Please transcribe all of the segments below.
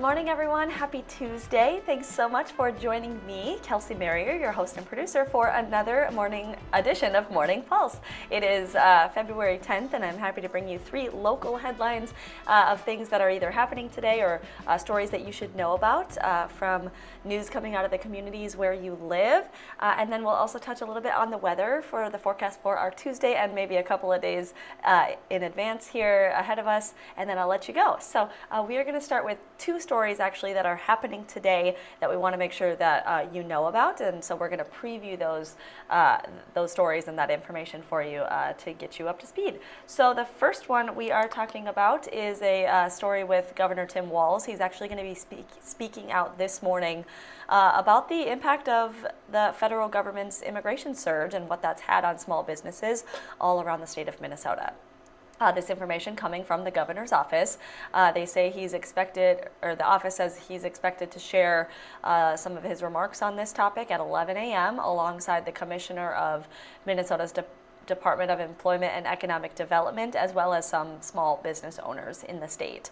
Good morning, everyone. Happy Tuesday. Thanks so much for joining me, Kelsey Marier, your host and producer, for another morning edition of Morning Pulse. It is February 10th, and I'm happy to bring you 3 local headlines of things that are either happening today or stories that you should know about from news coming out of the communities where you live. And then we'll also touch a little bit on the weather for the forecast for our Tuesday and maybe a couple of days in advance here ahead of us, and then I'll let you go. So we are going to start with 2 stories actually that are happening today that we want to make sure that you know about, and so we're going to preview those stories and that information for you to get you up to speed. So the first one we are talking about is a story with Governor Tim Walz. He's actually going to be speaking out this morning about the impact of the federal government's immigration surge and what that's had on small businesses all around the state of Minnesota. This information coming from the governor's office. They say he's expected, or the office says he's expected to share some of his remarks on this topic at 11 a.m. alongside the commissioner of Minnesota's Department of Employment and Economic Development, as well as some small business owners in the state.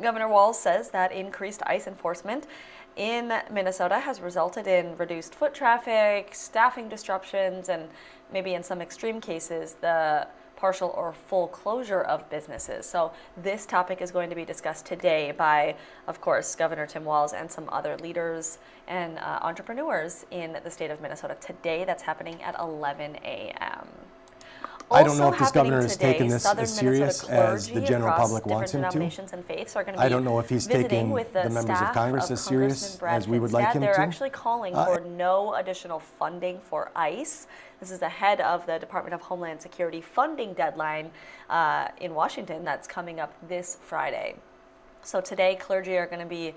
Governor Walz says that increased ICE enforcement in Minnesota has resulted in reduced foot traffic, staffing disruptions, and maybe in some extreme cases, the partial or full closure of businesses. So this topic is going to be discussed today by, of course, Governor Tim Walz and some other leaders and entrepreneurs in the state of Minnesota today. That's happening at 11 a.m. I don't know if this governor is taking this as serious as the general public wants him to. I don't know if he's taking the members of Congress as serious as we would like him to. They're actually calling for no additional funding for ICE. This is ahead of the Department of Homeland Security funding deadline in Washington that's coming up this Friday. So today, clergy are going to be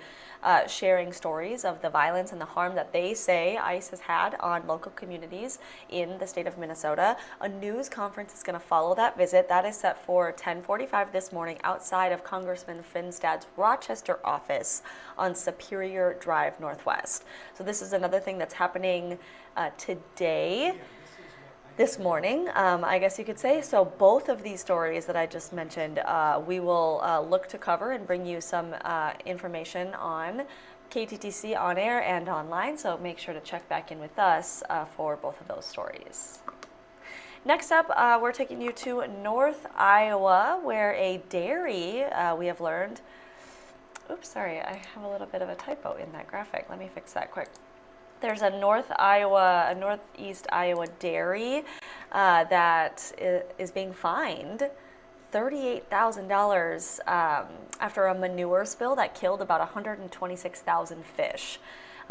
sharing stories of the violence and the harm that they say ICE has had on local communities in the state of Minnesota. A news conference is going to follow that visit. That is set for 10:45 this morning outside of Congressman Finstad's Rochester office on Superior Drive Northwest. So this is another thing that's happening today. This morning, I guess you could say. So both of these stories that I just mentioned, we will look to cover and bring you some information on KTTC on air and online. So make sure to check back in with us for both of those stories. Next up, we're taking you to North Iowa, where a dairy, we have learned, oops, sorry, I have a little bit of a typo in that graphic. Let me fix that quick. There's a northeast Iowa dairy that is being fined $38,000 after a manure spill that killed about 126,000 fish.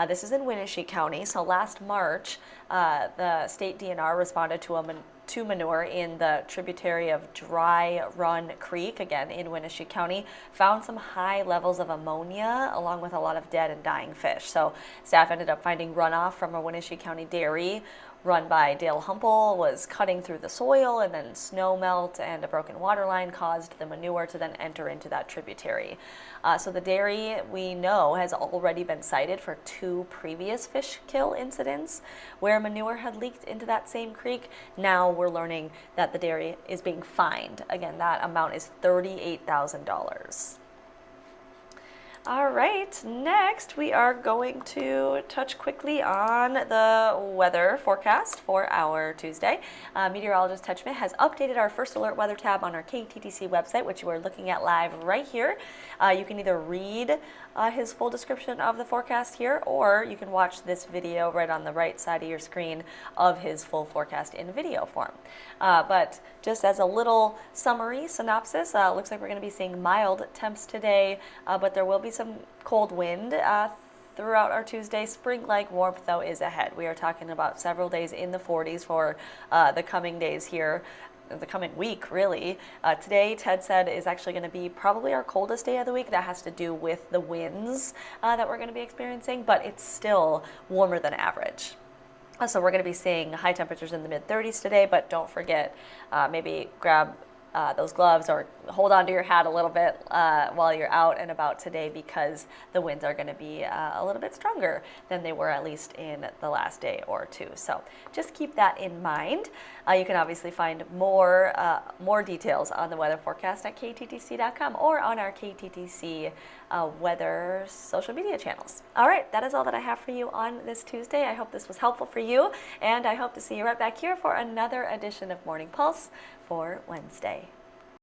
This is in Winnebago County. So last March, the state DNR responded to manure in the tributary of Dry Run Creek, again in Winnebago County, found some high levels of ammonia along with a lot of dead and dying fish. So staff ended up finding runoff from a Winnebago County dairy run by Dale Humple was cutting through the soil, and then snow melt and a broken water line caused the manure to then enter into that tributary. So the dairy, we know, has already been cited for 2 previous fish kill incidents where manure had leaked into that same creek. Now we're learning that the dairy is being fined. Again, that amount is $38,000. All right, next we are going to touch quickly on the weather forecast for our Tuesday. Meteorologist Ted Schmidt has updated our first alert weather tab on our KTTC website, which you are looking at live right here. You can either read his full description of the forecast here, or you can watch this video right on the right side of your screen of his full forecast in video form. But just as a little summary synopsis, looks like we're going to be seeing mild temps today, but there will be some cold wind throughout our Tuesday. Spring-like warmth, though, is ahead. We are talking about several days in the 40s for the coming days here, the coming week, really. Today, Ted said, is actually going to be probably our coldest day of the week. That has to do with the winds that we're going to be experiencing, but it's still warmer than average. So we're going to be seeing high temperatures in the mid-30s today, but don't forget, maybe grab those gloves or hold onto your hat a little bit while you're out and about today, because the winds are going to be a little bit stronger than they were at least in the last day or two. So just keep that in mind. You can obviously find more details on the weather forecast at kttc.com or on our KTTC weather social media channels. All right, that is all that I have for you on this Tuesday. I hope this was helpful for you, and I hope to see you right back here for another edition of Morning Pulse for Wednesday.